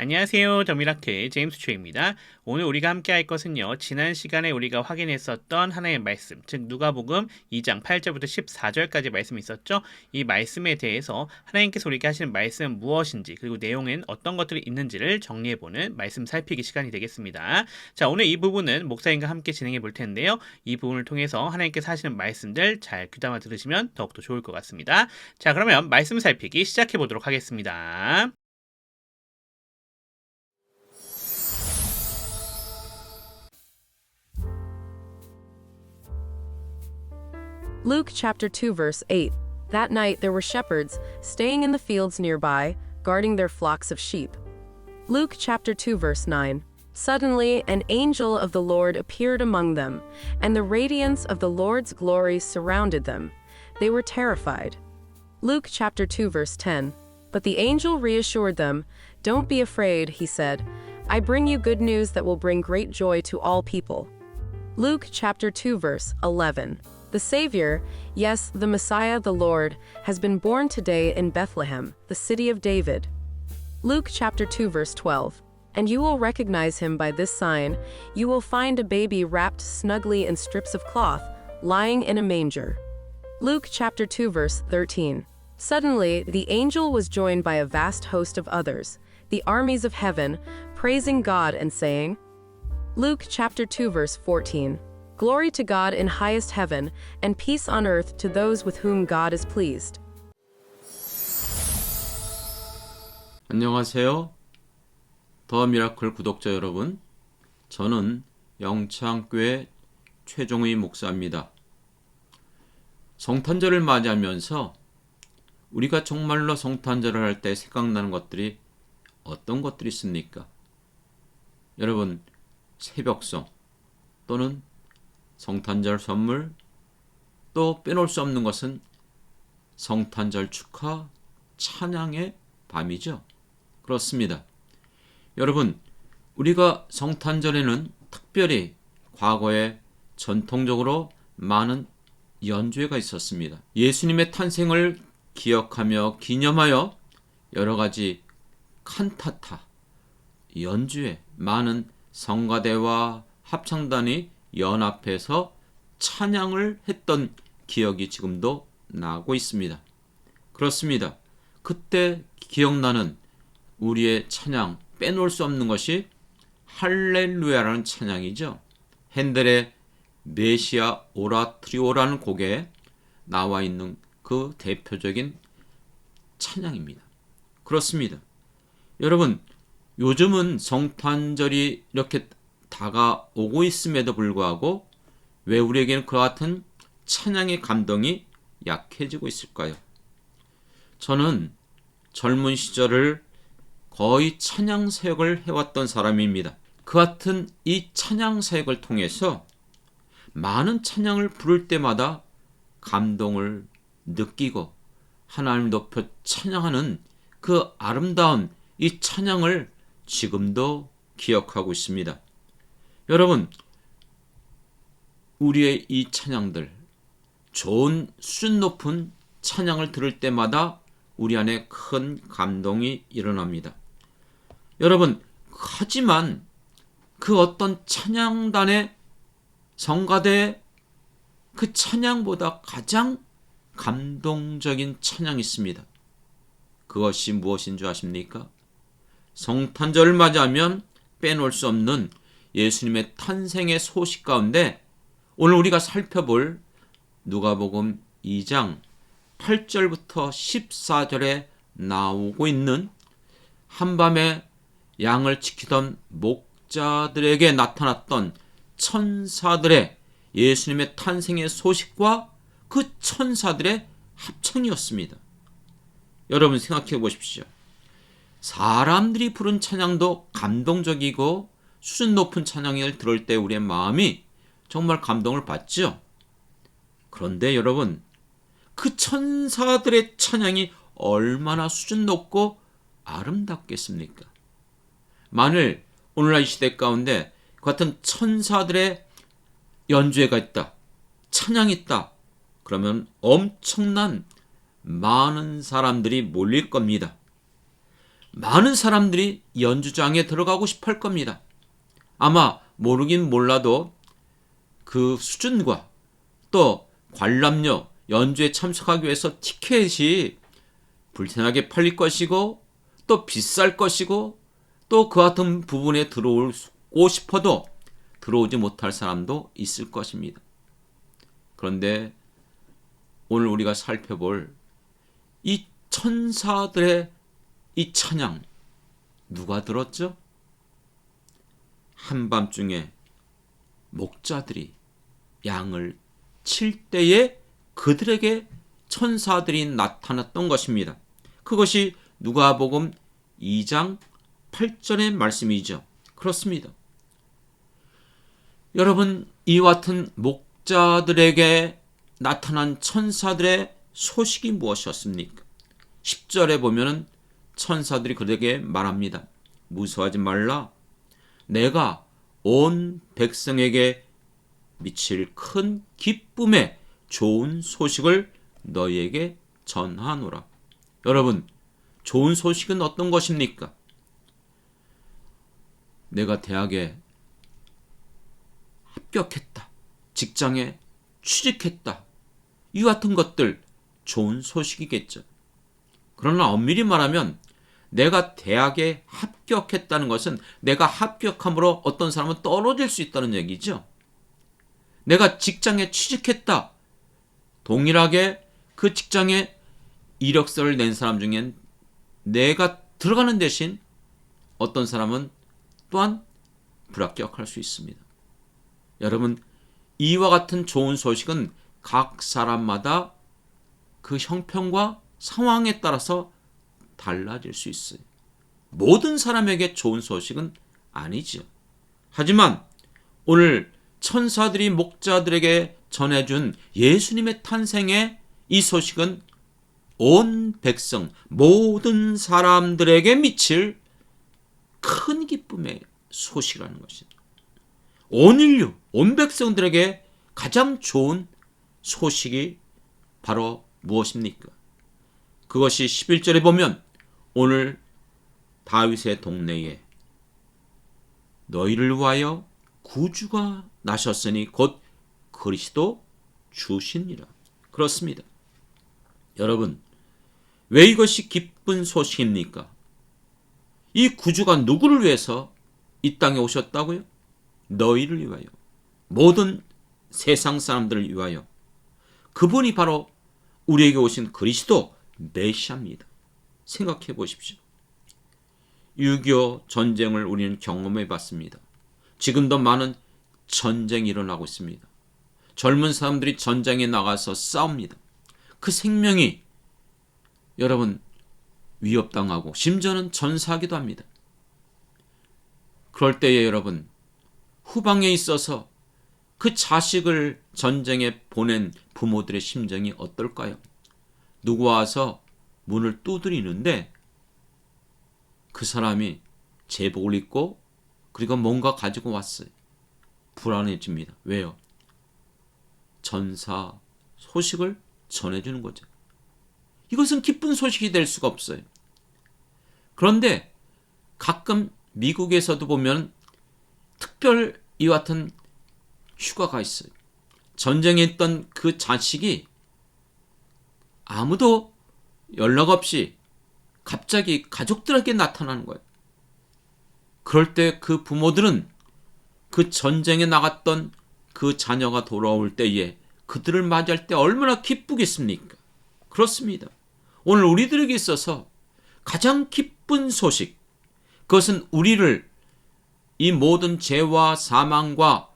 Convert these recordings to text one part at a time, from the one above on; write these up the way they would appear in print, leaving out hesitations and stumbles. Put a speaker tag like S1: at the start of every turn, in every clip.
S1: 안녕하세요. 더미라클 제임스 초입니다. 오늘 우리가 함께 할 것은요. 지난 시간에 우리가 확인했었던 하나의 말씀, 즉 누가복음 2장 8절부터 14절까지 말씀이 있었죠. 이 말씀에 대해서 하나님께서 우리에게 하시는 말씀은 무엇인지, 그리고 내용엔 어떤 것들이 있는지를 정리해보는 말씀 살피기 시간이 되겠습니다. 자, 오늘 이 부분은 목사님과 함께 진행해 볼 텐데요. 이 부분을 통해서 하나님께서 하시는 말씀들 잘 귀담아 들으시면 더욱더 좋을 것 같습니다. 자, 그러면 말씀 살피기 시작해 보도록 하겠습니다.
S2: Luke chapter 2 verse 8. That night there were shepherds staying in the fields nearby, guarding their flocks of sheep. Luke chapter 2 verse 9. Suddenly an angel of the Lord appeared among them, and the radiance of the Lord's glory surrounded them. They were terrified. Luke chapter 2 verse 10. But the angel reassured them. Don't be afraid, he said. I bring you good news that will bring great joy to all people. Luke chapter 2 verse 11. The Savior, yes, the Messiah, the Lord, has been born today in Bethlehem, the city of David. Luke chapter 2 verse 12. And you will recognize him by this sign. You will find a baby wrapped snugly in strips of cloth, lying in a manger. Luke chapter 2 verse 13. Suddenly, the angel was joined by a vast host of others, the armies of heaven, praising God and saying, Luke chapter 2 verse 14. Glory to God in highest heaven, and peace on earth to those with whom God is pleased.
S3: 안녕하세요. 더 미라클 구독자 여러분. 저는 영창교회 최종의 목사입니다. 성탄절을 맞이하면서 우리가 정말로 성탄절을 할 때 생각나는 것들이 어떤 것들이 있습니까? 여러분, 새벽송 또는 성탄절 선물, 또 빼놓을 수 없는 것은 성탄절 축하 찬양의 밤이죠. 그렇습니다. 여러분, 우리가 성탄절에는 특별히 과거에 전통적으로 많은 연주회가 있었습니다. 예수님의 탄생을 기억하며 기념하여 여러 가지 칸타타, 연주회, 많은 성가대와 합창단이 연합해서 찬양을 했던 기억이 지금도 나고 있습니다. 그렇습니다. 그때 기억나는 우리의 찬양, 빼놓을 수 없는 것이 할렐루야라는 찬양이죠. 핸델의 메시아 오라트리오라는 곡에 나와 있는 그 대표적인 찬양입니다. 그렇습니다. 여러분, 요즘은 성탄절이 이렇게 다가오고 있음에도 불구하고 왜 우리에게는 그와 같은 찬양의 감동이 약해지고 있을까요? 저는 젊은 시절을 거의 찬양 사역을 해왔던 사람입니다. 그 같은 이 찬양 사역을 통해서 많은 찬양을 부를 때마다 감동을 느끼고 하나님을 높여 찬양하는 그 아름다운 이 찬양을 지금도 기억하고 있습니다. 여러분, 우리의 이 찬양들, 좋은 수준 높은 찬양을 들을 때마다 우리 안에 큰 감동이 일어납니다. 여러분, 하지만 그 어떤 찬양단의 성가대의 그 찬양보다 가장 감동적인 찬양이 있습니다. 그것이 무엇인 줄 아십니까? 성탄절을 맞이하면 빼놓을 수 없는 예수님의 탄생의 소식 가운데 오늘 우리가 살펴볼 누가복음 2장 8절부터 14절에 나오고 있는 한밤에 양을 지키던 목자들에게 나타났던 천사들의 예수님의 탄생의 소식과 그 천사들의 합창이었습니다. 여러분 생각해 보십시오. 사람들이 부른 찬양도 감동적이고 수준 높은 찬양을 들을 때 우리의 마음이 정말 감동을 받죠. 그런데 여러분, 그 천사들의 찬양이 얼마나 수준 높고 아름답겠습니까? 만일 오늘날 이 시대 가운데 그 같은 천사들의 연주회가 있다, 찬양이 있다, 그러면 엄청난 많은 사람들이 몰릴 겁니다. 많은 사람들이 연주장에 들어가고 싶어 할 겁니다. 아마 모르긴 몰라도 그 수준과 또 관람료, 연주에 참석하기 위해서 티켓이 불편하게 팔릴 것이고 또 비쌀 것이고 또 그 같은 부분에 들어오고 싶어도 들어오지 못할 사람도 있을 것입니다. 그런데 오늘 우리가 살펴볼 이 천사들의 이 찬양 누가 들었죠? 한밤중에 목자들이 양을 칠 때에 그들에게 천사들이 나타났던 것입니다. 그것이 누가복음 2장 8절의 말씀이죠. 그렇습니다. 여러분, 이와 같은 목자들에게 나타난 천사들의 소식이 무엇이었습니까? 10절에 보면은 천사들이 그들에게 말합니다. 무서워하지 말라. 내가 온 백성에게 미칠 큰 기쁨의 좋은 소식을 너희에게 전하노라. 여러분, 좋은 소식은 어떤 것입니까? 내가 대학에 합격했다. 직장에 취직했다. 이 같은 것들 좋은 소식이겠죠. 그러나 엄밀히 말하면 내가 대학에 합격했다는 것은 내가 합격함으로 어떤 사람은 떨어질 수 있다는 얘기죠. 내가 직장에 취직했다. 동일하게 그 직장에 이력서를 낸 사람 중엔 내가 들어가는 대신 어떤 사람은 또한 불합격할 수 있습니다. 여러분, 이와 같은 좋은 소식은 각 사람마다 그 형편과 상황에 따라서 달라질 수 있어요. 모든 사람에게 좋은 소식은 아니지요. 하지만 오늘 천사들이 목자들에게 전해준 예수님의 탄생의 이 소식은 온 백성, 모든 사람들에게 미칠 큰 기쁨의 소식이라는 것입니다. 온 인류, 온 백성들에게 가장 좋은 소식이 바로 무엇입니까? 그것이 11절에 보면 오늘 다윗의 동네에 너희를 위하여 구주가 나셨으니 곧 그리스도 주시니라. 그렇습니다. 여러분, 왜 이것이 기쁜 소식입니까? 이 구주가 누구를 위해서 이 땅에 오셨다고요? 너희를 위하여, 모든 세상 사람들을 위하여. 그분이 바로 우리에게 오신 그리스도 메시아입니다. 생각해 보십시오. 6.25 전쟁을 우리는 경험해 봤습니다. 지금도 많은 전쟁이 일어나고 있습니다. 젊은 사람들이 전장에 나가서 싸웁니다. 그 생명이 여러분 위협당하고 심지어는 전사하기도 합니다. 그럴 때에 여러분, 후방에 있어서 그 자식을 전쟁에 보낸 부모들의 심정이 어떨까요? 누구 와서 문을 두드리는데 그 사람이 제복을 입고 그리고 뭔가 가지고 왔어요. 불안해집니다. 왜요? 전사 소식을 전해주는 거죠. 이것은 기쁜 소식이 될 수가 없어요. 그런데 가끔 미국에서도 보면 특별 이와 같은 휴가가 있어요. 전쟁에 있던 그 자식이 아무도 연락 없이 갑자기 가족들에게 나타나는 거예요. 그럴 때 그 부모들은 그 전쟁에 나갔던 그 자녀가 돌아올 때에 그들을 맞이할 때 얼마나 기쁘겠습니까? 그렇습니다. 오늘 우리들에게 있어서 가장 기쁜 소식, 그것은 우리를 이 모든 죄와 사망과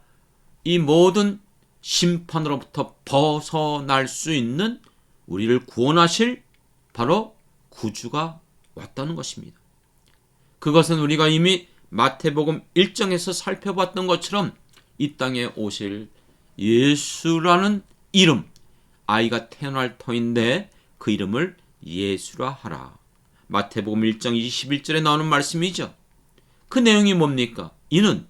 S3: 이 모든 심판으로부터 벗어날 수 있는 우리를 구원하실 바로 구주가 왔다는 것입니다. 그것은 우리가 이미 마태복음 1장에서 살펴봤던 것처럼 이 땅에 오실 예수라는 이름, 아이가 태어날 터인데 그 이름을 예수라 하라. 마태복음 1장 21절에 나오는 말씀이죠. 그 내용이 뭡니까? 이는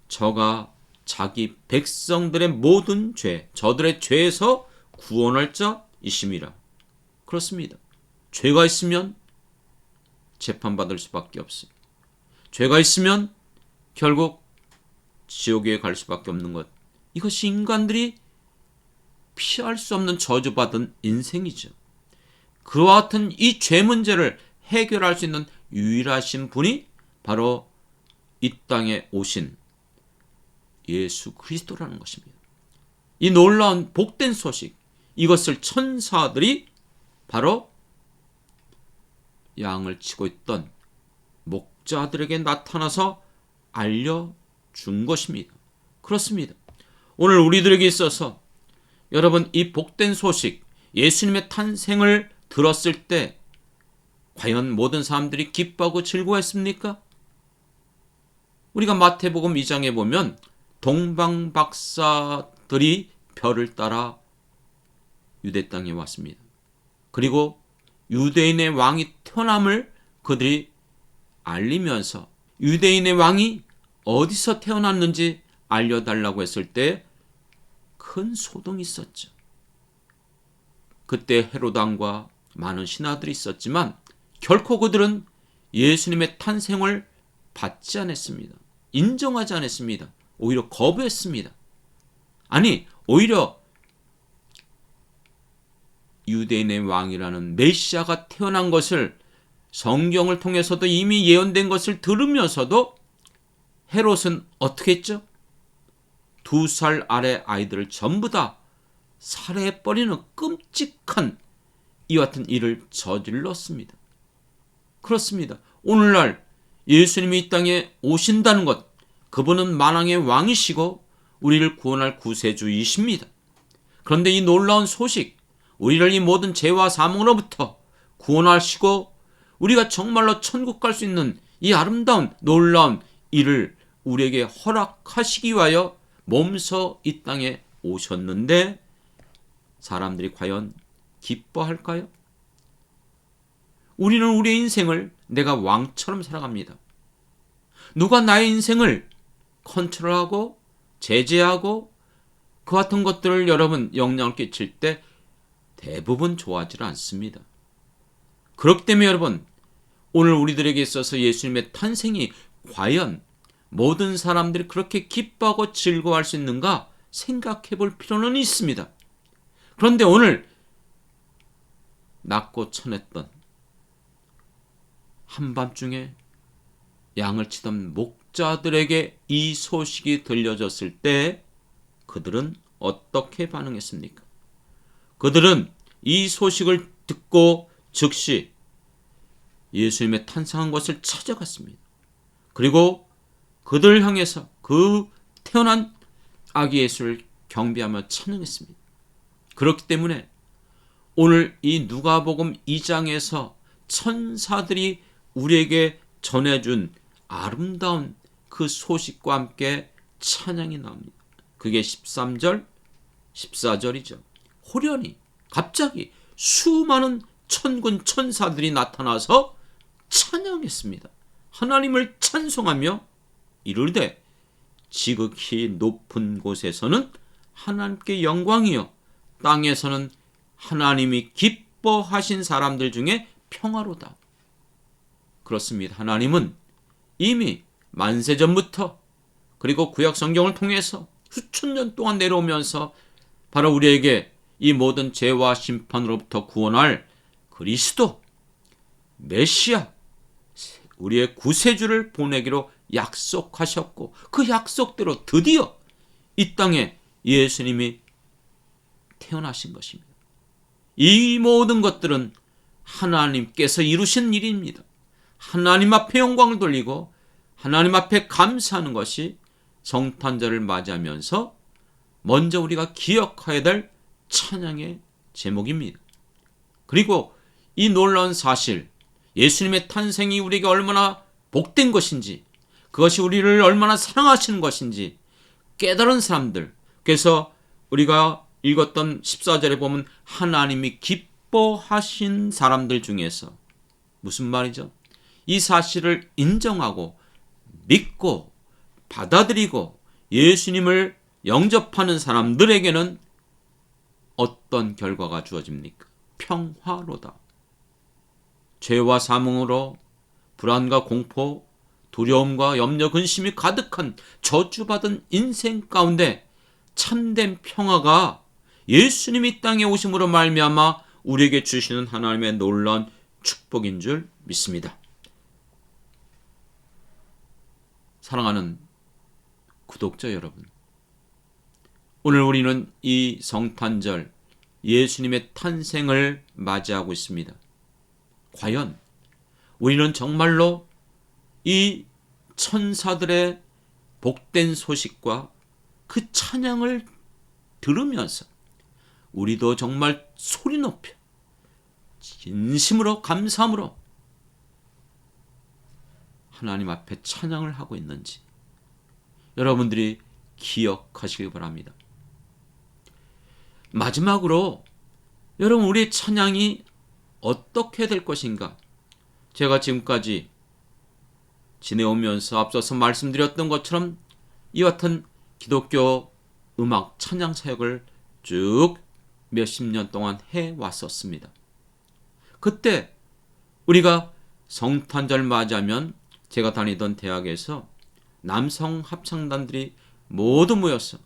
S3: 저가 자기 백성들의 모든 죄, 저들의 죄에서 구원할 자이심이라. 그렇습니다. 죄가 있으면 재판받을 수밖에 없어요. 죄가 있으면 결국 지옥에 갈 수밖에 없는 것. 이것이 인간들이 피할 수 없는 저주받은 인생이죠. 그와 같은 이 죄 문제를 해결할 수 있는 유일하신 분이 바로 이 땅에 오신 예수 그리스도라는 것입니다. 이 놀라운 복된 소식, 이것을 천사들이 바로 양을 치고 있던 목자들에게 나타나서 알려준 것입니다. 그렇습니다. 오늘 우리들에게 있어서 여러분, 이 복된 소식, 예수님의 탄생을 들었을 때 과연 모든 사람들이 기뻐하고 즐거워했습니까? 우리가 마태복음 2장에 보면 동방박사들이 별을 따라 유대 땅에 왔습니다. 그리고 유대인의 왕이 태어남을 그들이 알리면서 유대인의 왕이 어디서 태어났는지 알려달라고 했을 때 큰 소동이 있었죠. 그때 헤롯 왕과 많은 신하들이 있었지만 결코 그들은 예수님의 탄생을 받지 않았습니다. 인정하지 않았습니다. 오히려 거부했습니다. 아니, 오히려 유대인의 왕이라는 메시아가 태어난 것을 성경을 통해서도 이미 예언된 것을 들으면서도 헤롯은 어떻게 했죠? 2살 아래 아이들을 전부 다 살해해버리는 끔찍한 이와 같은 일을 저질렀습니다. 그렇습니다. 오늘날 예수님이 이 땅에 오신다는 것, 그분은 만왕의 왕이시고 우리를 구원할 구세주이십니다. 그런데 이 놀라운 소식, 우리를 이 모든 죄와 사망으로부터 구원하시고 우리가 정말로 천국 갈 수 있는 이 아름다운 놀라운 일을 우리에게 허락하시기 위하여 몸소 이 땅에 오셨는데 사람들이 과연 기뻐할까요? 우리는 우리의 인생을 내가 왕처럼 살아갑니다. 누가 나의 인생을 컨트롤하고 제재하고 그 같은 것들을 여러분 영향을 끼칠 때 대부분 좋아하지 않습니다. 그렇기 때문에 여러분, 오늘 우리들에게 있어서 예수님의 탄생이 과연 모든 사람들이 그렇게 기뻐하고 즐거워할 수 있는가 생각해 볼 필요는 있습니다. 그런데 오늘 낮고 천했던 한밤중에 양을 치던 목자들에게 이 소식이 들려졌을 때 그들은 어떻게 반응했습니까? 그들은 이 소식을 듣고 즉시 예수님의 탄생한 것을 찾아갔습니다. 그리고 그들을 향해서 그 태어난 아기 예수를 경배하며 찬양했습니다. 그렇기 때문에 오늘 이 누가복음 2장에서 천사들이 우리에게 전해준 아름다운 그 소식과 함께 찬양이 나옵니다. 그게 13절, 14절이죠. 호련히 갑자기 수많은 천군 천사들이 나타나서 찬양했습니다. 하나님을 찬송하며 이르되 지극히 높은 곳에서는 하나님께 영광이요 땅에서는 하나님이 기뻐하신 사람들 중에 평화로다. 그렇습니다. 하나님은 이미 만세전부터 그리고 구약 성경을 통해서 수천 년 동안 내려오면서 바로 우리에게 이 모든 죄와 심판으로부터 구원할 그리스도 메시아 우리의 구세주를 보내기로 약속하셨고 그 약속대로 드디어 이 땅에 예수님이 태어나신 것입니다. 이 모든 것들은 하나님께서 이루신 일입니다. 하나님 앞에 영광을 돌리고 하나님 앞에 감사하는 것이 성탄절을 맞이하면서 먼저 우리가 기억해야 될 찬양의 제목입니다. 그리고 이 놀라운 사실, 예수님의 탄생이 우리에게 얼마나 복된 것인지, 그것이 우리를 얼마나 사랑하시는 것인지 깨달은 사람들, 그래서 우리가 읽었던 14절에 보면 하나님이 기뻐하신 사람들 중에서 무슨 말이죠? 이 사실을 인정하고 믿고 받아들이고 예수님을 영접하는 사람들에게는 어떤 결과가 주어집니까? 평화로다. 죄와 사망으로 불안과 공포, 두려움과 염려, 근심이 가득한 저주받은 인생 가운데 참된 평화가 예수님이 땅에 오심으로 말미암아 우리에게 주시는 하나님의 놀라운 축복인 줄 믿습니다. 사랑하는 구독자 여러분, 오늘 우리는 이 성탄절 예수님의 탄생을 맞이하고 있습니다. 과연 우리는 정말로 이 천사들의 복된 소식과 그 찬양을 들으면서 우리도 정말 소리 높여 진심으로 감사함으로 하나님 앞에 찬양을 하고 있는지 여러분들이 기억하시기 바랍니다. 마지막으로 여러분, 우리의 찬양이 어떻게 될 것인가? 제가 지금까지 지내오면서 앞서서 말씀드렸던 것처럼 이와 같은 기독교 음악 찬양 사역을 쭉 몇십 년 동안 해왔었습니다. 그때 우리가 성탄절 맞이하면 제가 다니던 대학에서 남성 합창단들이 모두 모여서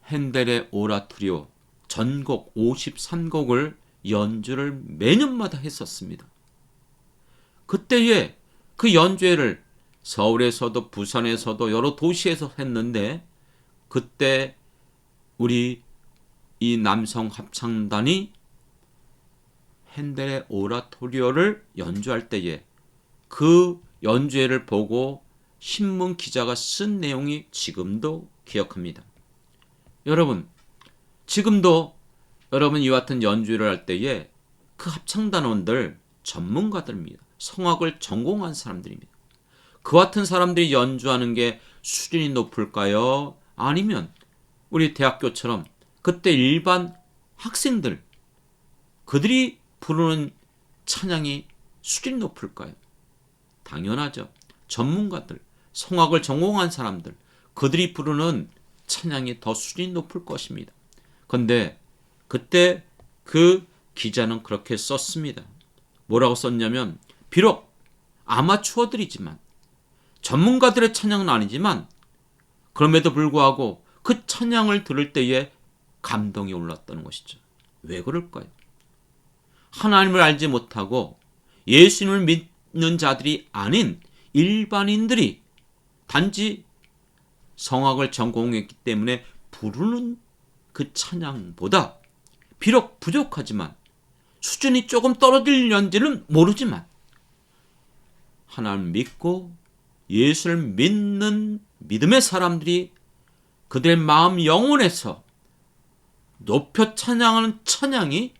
S3: 핸델의 오라토리오 전곡 53곡을 연주를 매년마다 했었습니다. 그때에 그 연주회를 서울에서도 부산에서도 여러 도시에서 했는데, 그때 우리 이 남성 합창단이 핸델의 오라토리오를 연주할 때에 그 연주회를 보고 신문 기자가 쓴 내용이 지금도 기억합니다. 여러분, 지금도 여러분 이와 같은 연주를 할 때에 그 합창단원들 전문가들입니다. 성악을 전공한 사람들입니다. 그 같은 사람들이 연주하는 게 수준이 높을까요? 아니면 우리 대학교처럼 그때 일반 학생들, 그들이 부르는 찬양이 수준이 높을까요? 당연하죠. 전문가들, 성악을 전공한 사람들, 그들이 부르는 찬양이 더 수준이 높을 것입니다. 그런데 그때 그 기자는 그렇게 썼습니다. 뭐라고 썼냐면, 비록 아마추어들이지만 전문가들의 찬양은 아니지만 그럼에도 불구하고 그 찬양을 들을 때에 감동이 올랐다는 것이죠. 왜 그럴까요? 하나님을 알지 못하고 예수님을 믿는 자들이 아닌 일반인들이 단지 성악을 전공했기 때문에 부르는 그 찬양보다 비록 부족하지만 수준이 조금 떨어질는지는 모르지만 하나님을 믿고 예수를 믿는 믿음의 사람들이 그들의 마음 영혼에서 높여 찬양하는 찬양이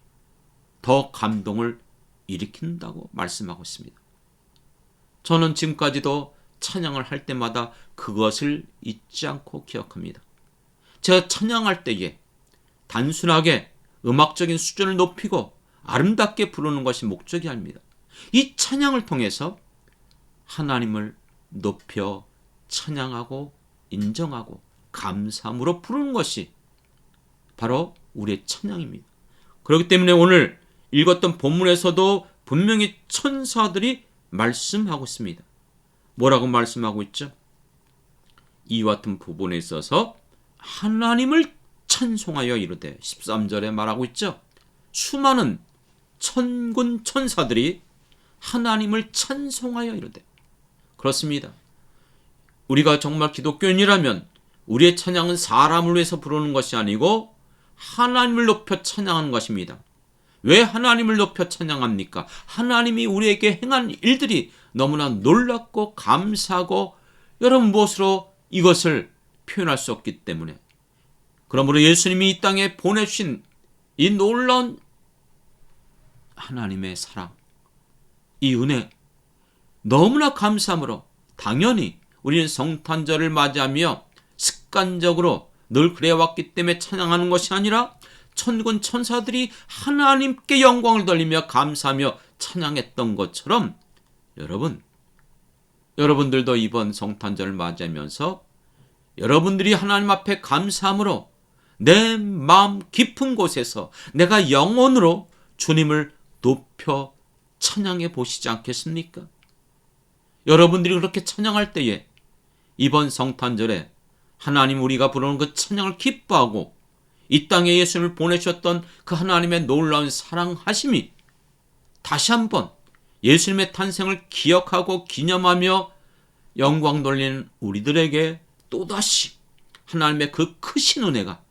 S3: 더 감동을 일으킨다고 말씀하고 있습니다. 저는 지금까지도 찬양을 할 때마다 그것을 잊지 않고 기억합니다. 제가 찬양할 때에 단순하게 음악적인 수준을 높이고 아름답게 부르는 것이 목적이 아닙니다. 이 찬양을 통해서 하나님을 높여 찬양하고 인정하고 감사함으로 부르는 것이 바로 우리의 찬양입니다. 그렇기 때문에 오늘 읽었던 본문에서도 분명히 천사들이 말씀하고 있습니다. 뭐라고 말씀하고 있죠? 이와 같은 부분에 있어서 하나님을 찬송하여 이르되, 13절에 말하고 있죠. 수많은 천군 천사들이 하나님을 찬송하여 이르되. 그렇습니다. 우리가 정말 기독교인이라면 우리의 찬양은 사람을 위해서 부르는 것이 아니고 하나님을 높여 찬양하는 것입니다. 왜 하나님을 높여 찬양합니까? 하나님이 우리에게 행한 일들이 너무나 놀랍고 감사하고 여러분 무엇으로 이것을 표현할 수 없기 때문에. 그러므로 예수님이 이 땅에 보내주신 이 놀라운 하나님의 사랑, 이 은혜 너무나 감사함으로 당연히 우리는 성탄절을 맞이하며 습관적으로 늘 그래왔기 때문에 찬양하는 것이 아니라 천군 천사들이 하나님께 영광을 돌리며 감사하며 찬양했던 것처럼 여러분들도 이번 성탄절을 맞이하면서 여러분들이 하나님 앞에 감사함으로 내 마음 깊은 곳에서 내가 영혼으로 주님을 높여 찬양해 보시지 않겠습니까? 여러분들이 그렇게 찬양할 때에 이번 성탄절에 하나님 우리가 부르는 그 찬양을 기뻐하고 이 땅에 예수님을 보내셨던 그 하나님의 놀라운 사랑하심이 다시 한번 예수님의 탄생을 기억하고 기념하며 영광 돌리는 우리들에게 또다시 하나님의 그 크신 은혜가,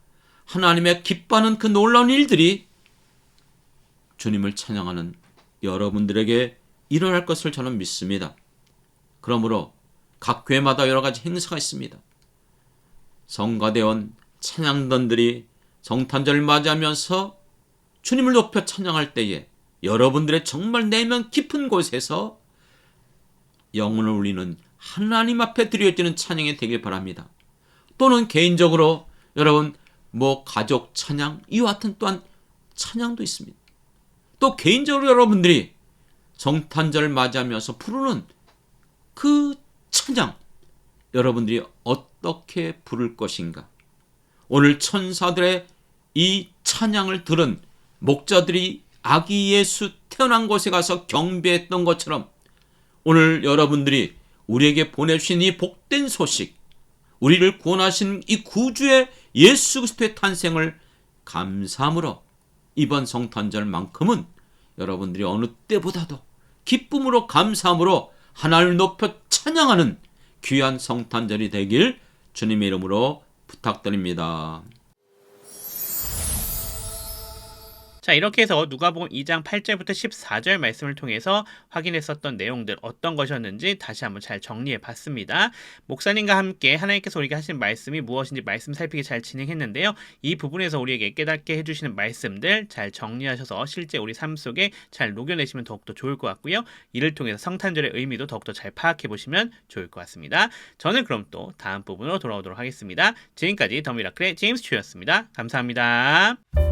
S3: 하나님의 기뻐하는 그 놀라운 일들이 주님을 찬양하는 여러분들에게 일어날 것을 저는 믿습니다. 그러므로 각 교회마다 여러 가지 행사가 있습니다. 성가대원 찬양단들이 성탄절을 맞이하면서 주님을 높여 찬양할 때에 여러분들의 정말 내면 깊은 곳에서 영혼을 울리는 하나님 앞에 드려지는 찬양이 되길 바랍니다. 또는 개인적으로 여러분 가족 찬양 이와 같은 또한 찬양도 있습니다. 또 개인적으로 여러분들이 성탄절을 맞이하면서 부르는 그 찬양 여러분들이 어떻게 부를 것인가? 오늘 천사들의 이 찬양을 들은 목자들이 아기 예수 태어난 곳에 가서 경배했던 것처럼 오늘 여러분들이 우리에게 보내주신 이 복된 소식, 우리를 구원하신 이 구주의 예수 그리스도의 탄생을 감사함으로 이번 성탄절만큼은 여러분들이 어느 때보다도 기쁨으로 감사함으로 하나님을 높여 찬양하는 귀한 성탄절이 되길 주님의 이름으로 부탁드립니다.
S1: 자, 이렇게 해서 누가복음 2장 8절부터 14절 말씀을 통해서 확인했었던 내용들 어떤 것이었는지 다시 한번 잘 정리해 봤습니다. 목사님과 함께 하나님께서 우리에게 하신 말씀이 무엇인지 말씀 살피기 잘 진행했는데요. 이 부분에서 우리에게 깨닫게 해주시는 말씀들 잘 정리하셔서 실제 우리 삶 속에 잘 녹여내시면 더욱더 좋을 것 같고요. 이를 통해서 성탄절의 의미도 더욱더 잘 파악해 보시면 좋을 것 같습니다. 저는 그럼 또 다음 부분으로 돌아오도록 하겠습니다. 지금까지 더 미라클의 제임스 츄였습니다. 감사합니다.